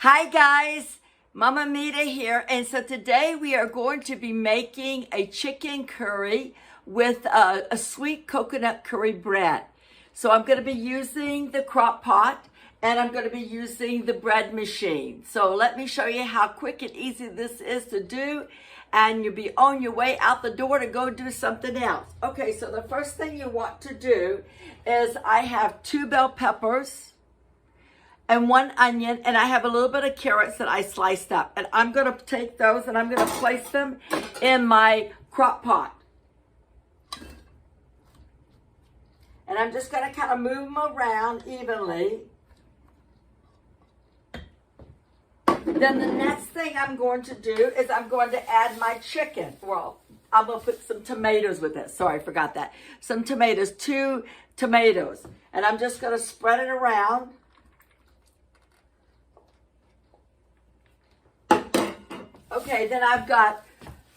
Hi guys, Mama Mita here, and so today we are going to be making a chicken curry with a sweet coconut curry bread. So I'm going to be using the crock pot and I'm going to be using the bread machine. So let me show you how quick and easy this is to do, and you'll be on your way out the door to go do something else. Okay, so the first thing you want to do is I have 2 bell peppers and 1 onion, and I have a little bit of carrots that I sliced up. And I'm going to take those and I'm going to place them in my crock pot. And I'm just going to kind of move them around evenly. Then the next thing I'm going to do is I'm going to add my chicken. Well, I'm going to put some tomatoes with it. Sorry, I forgot that. Some tomatoes, 2 tomatoes. And I'm just going to spread it around. Okay, then I've got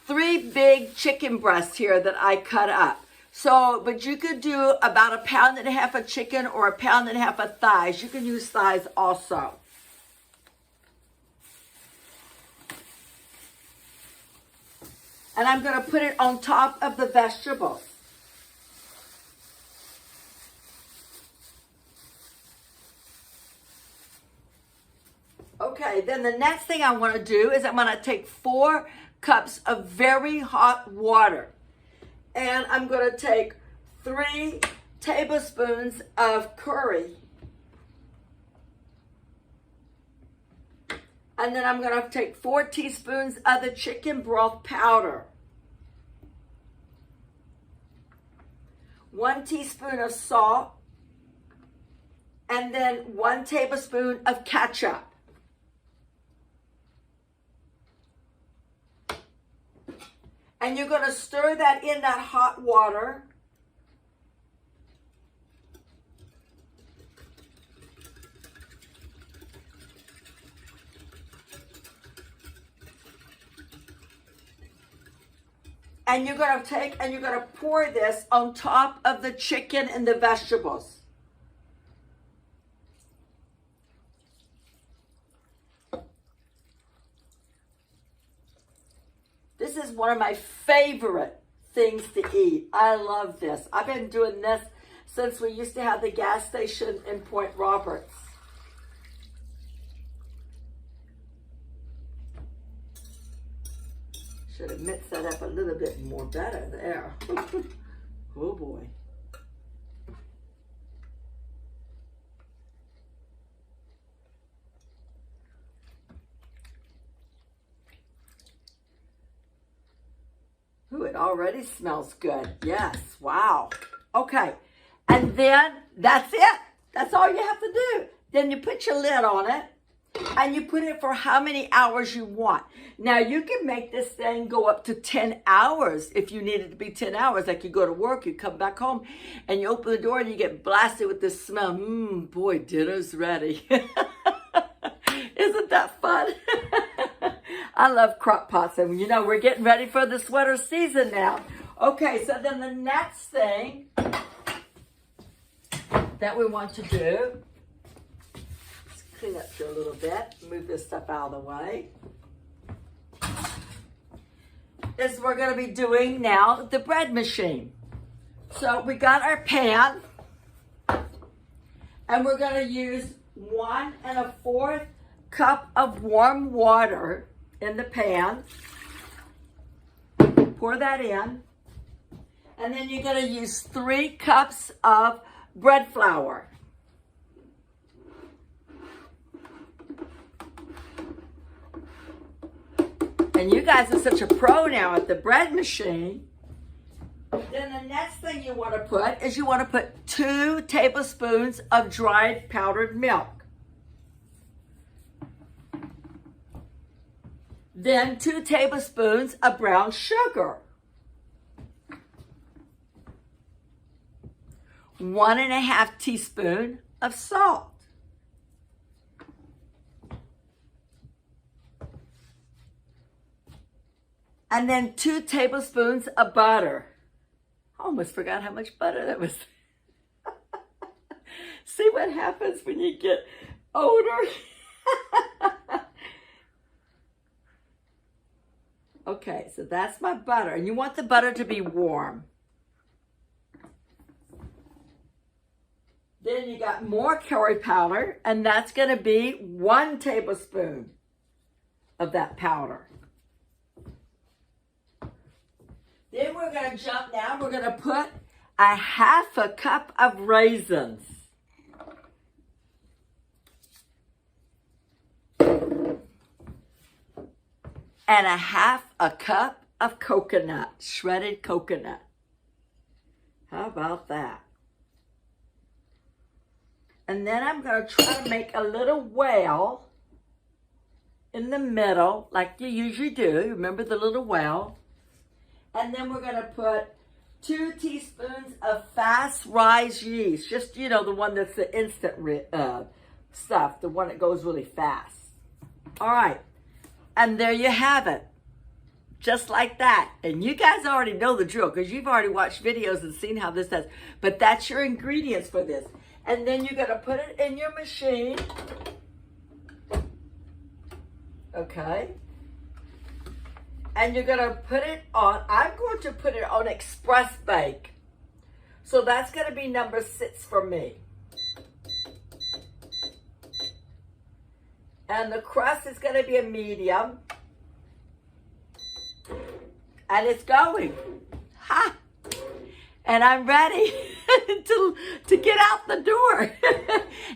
3 big chicken breasts here that I cut up. So, but you could do about 1.5 pounds of chicken or 1.5 pounds of thighs. You can use thighs also. And I'm going to put it on top of the vegetables. Okay, then the next thing I want to do is I'm going to take 4 cups of very hot water. And I'm going to take 3 tablespoons of curry. And then I'm going to take 4 teaspoons of the chicken broth powder. 1 teaspoon of salt. And then 1 tablespoon of ketchup. And you're going to stir that in that hot water. And you're going to pour this on top of the chicken and the vegetables. This is one of my favorite things to eat. I love this. I've been doing this since we used to have the gas station in Point Roberts. Should have mixed that up a little bit more better there. Oh boy. Ooh, it already smells good. Yes, wow. Okay, and then that's it. That's all you have to do. Then you put your lid on it, and you put it for how many hours you want. Now, you can make this thing go up to 10 hours if you need it to be 10 hours. Like you go to work, you come back home, and you open the door, and you get blasted with this smell. Boy, dinner's ready. Isn't that fun? I love crock pots, and you know, we're getting ready for the sweater season now. Okay, so then the next thing that we want to do, let's clean up here a little bit, move this stuff out of the way, is we're going to be doing now the bread machine. So we got our pan, and we're going to use 1 1/4 cup of warm water in the pan. Pour that in. And then you're going to use 3 cups of bread flour. And you guys are such a pro now at the bread machine. Then the next thing you want to put is you want to put 2 tablespoons of dried powdered milk. Then 2 tablespoons of brown sugar. 1 1/2 teaspoon of salt. And then 2 tablespoons of butter. I almost forgot how much butter that was. See what happens when you get older? Okay, so that's my butter. And you want the butter to be warm. Then you got more curry powder, and that's going to be 1 tablespoon of that powder. Then we're going to jump now. We're going to put a 1/2 cup of raisins. And a 1/2 cup of coconut, shredded coconut. How about that? And then I'm going to try to make a little well in the middle, like you usually do. Remember the little well? And then we're going to put 2 teaspoons of fast rise yeast. Just, you know, the one that's the instant stuff, the one that goes really fast. All right. And there you have it. Just like that. And you guys already know the drill because you've already watched videos and seen how this does. But that's your ingredients for this. And then you're going to put it in your machine. Okay. And you're going to put it on, I'm going to put it on express bake. So that's going to be number 6 for me. And the crust is going to be a medium. And it's going. Ha! And I'm ready to get out the door.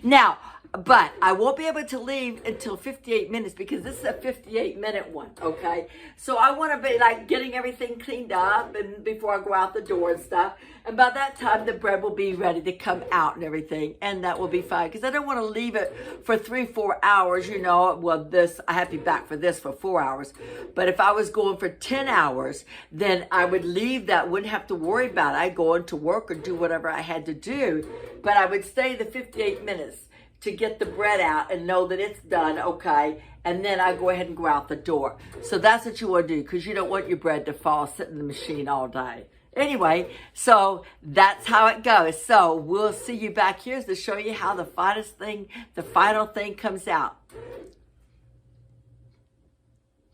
Now, but I won't be able to leave until 58 minutes because this is a 58-minute one, okay? So I want to be like getting everything cleaned up and before I go out the door and stuff. And by that time, the bread will be ready to come out and everything. And that will be fine because I don't want to leave it for 3-4 hours, you know. Well, I have to be back for this for 4 hours. But if I was going for 10 hours, then I would leave that, wouldn't have to worry about it. I'd go into work or do whatever I had to do. But I would stay the 58 minutes. To get the bread out and know that it's done, okay, and then I go ahead and go out the door. So that's what you want to do because you don't want your bread to fall sitting in the machine all day. Anyway, so that's how it goes. So we'll see you back here to show you how the final thing comes out.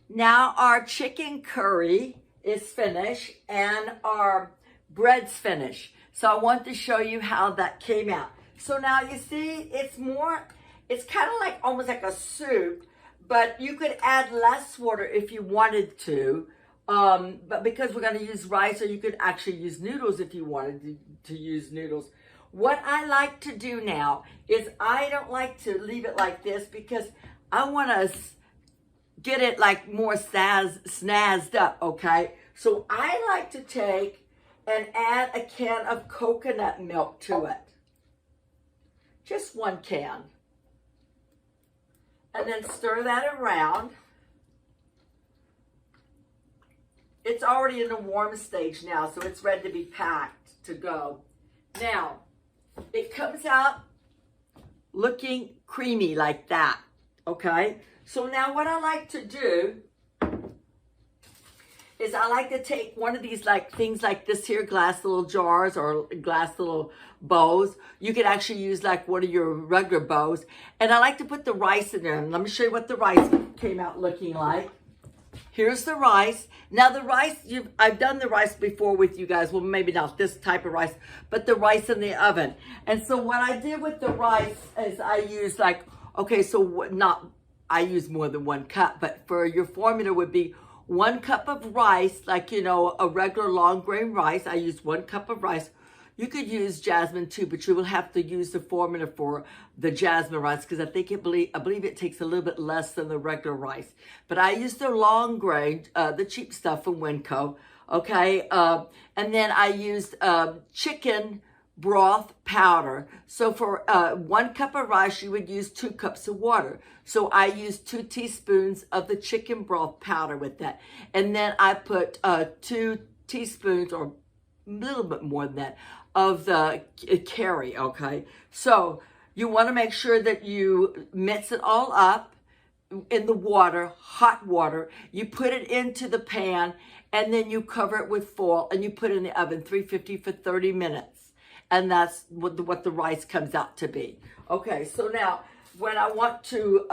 Now our chicken curry is finished and our bread's finished. So I want to show you how that came out. So now you see, it's kind of like almost like a soup, but you could add less water if you wanted to. But because we're going to use rice, or you could actually use noodles if you wanted to use noodles. What I like to do now is I don't like to leave it like this because I want to get it like more snazzed up, okay? So I like to take and add a can of coconut milk to it. Just 1 can. And then stir that around. It's already in the warm stage now, so it's ready to be packed to go. Now, it comes out looking creamy like that, okay? So now what I like to do is I like to take one of these like things like this here, glass little jars or glass little bowls. You could actually use like one of your regular bowls. And I like to put the rice in there. And let me show you what the rice came out looking like. Here's the rice. Now the rice, I've done the rice before with you guys. Well, maybe not this type of rice, but the rice in the oven. And so what I did with the rice is I used like, okay, so I use more than 1 cup, but for your formula would be 1 cup of rice, like, you know, a regular long grain rice. I used 1 cup of rice. You could use jasmine too, but you will have to use the formula for the jasmine rice because I believe it takes a little bit less than the regular rice. But I used the long grain, the cheap stuff from Winco, okay? And then I used chicken broth powder. So for 1 cup of rice, you would use 2 cups of water. So I used 2 teaspoons of the chicken broth powder with that. And then I put 2 teaspoons or a little bit more than that of the curry, okay? So you want to make sure that you mix it all up in the water, hot water. You put it into the pan and then you cover it with foil and you put it in the oven, 350 for 30 minutes. And that's what the rice comes out to be. Okay, so now when I want to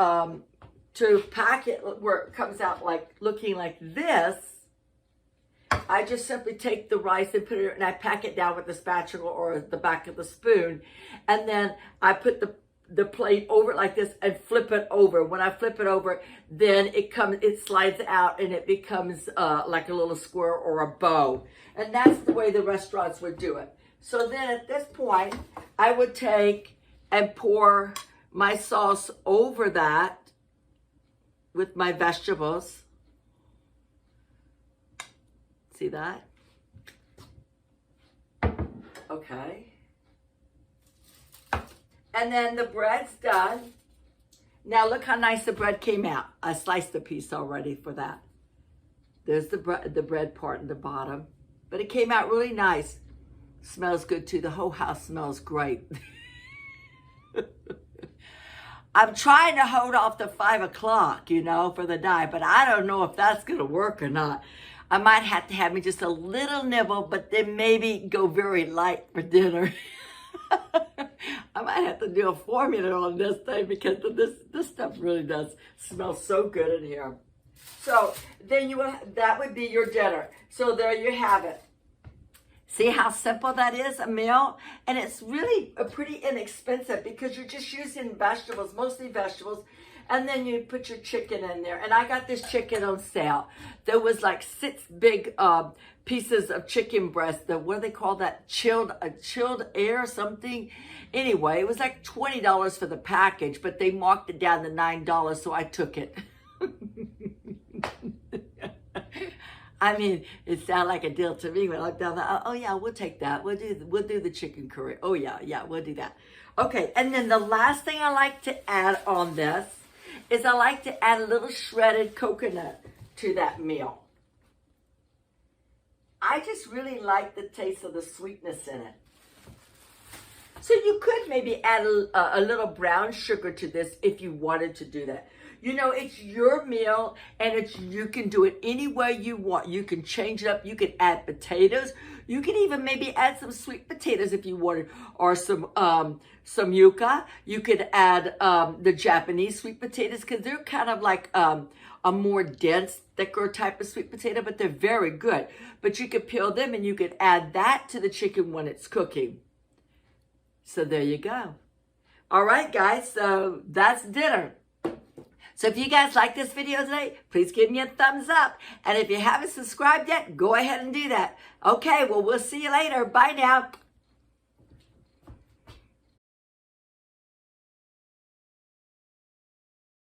pack it where it comes out like looking like this, I just simply take the rice and put it, and I pack it down with the spatula or the back of the spoon. And then I put the plate over it like this and flip it over. When I flip it over, then it slides out and it becomes like a little square or a bow. And that's the way the restaurants would do it. So then at this point, I would take and pour my sauce over that with my vegetables. See that? Okay. And then the bread's done. Now look how nice the bread came out. I sliced a piece already for that. There's the bread part in the bottom. But it came out really nice. Smells good too. The whole house smells great. I'm trying to hold off the 5 o'clock, you know, for the night, but I don't know if that's going to work or not. I might have to have me just a little nibble, but then maybe go very light for dinner. I might have to do a formula on this thing because this stuff really does smell so good in here. So then that would be your dinner. So there you have it. See how simple that is, a meal? And it's really pretty inexpensive because you're just using vegetables, mostly vegetables, and then you put your chicken in there. And I got this chicken on sale. There was like 6 big pieces of chicken breast. What do they call that? Chilled air or something. Anyway, it was like $20 for the package, but they marked it down to $9, so I took it. I mean, it sounded like a deal to me when I looked down there. Oh yeah, we'll take that. We'll do the chicken curry. Oh yeah, we'll do that. Okay, and then the last thing I like to add on this is I like to add a little shredded coconut to that meal. I just really like the taste of the sweetness in it. So you could maybe add a little brown sugar to this if you wanted to do that. You know, it's your meal, and you can do it any way you want. You can change it up. You can add potatoes. You can even maybe add some sweet potatoes if you wanted, or some yuca. You could add the Japanese sweet potatoes because they're kind of like a more dense, thicker type of sweet potato, but they're very good. But you could peel them and you could add that to the chicken when it's cooking. So there you go. All right, guys, so that's dinner. So if you guys like this video today, please give me a thumbs up. And if you haven't subscribed yet, go ahead and do that. Okay, well, we'll see you later. Bye now.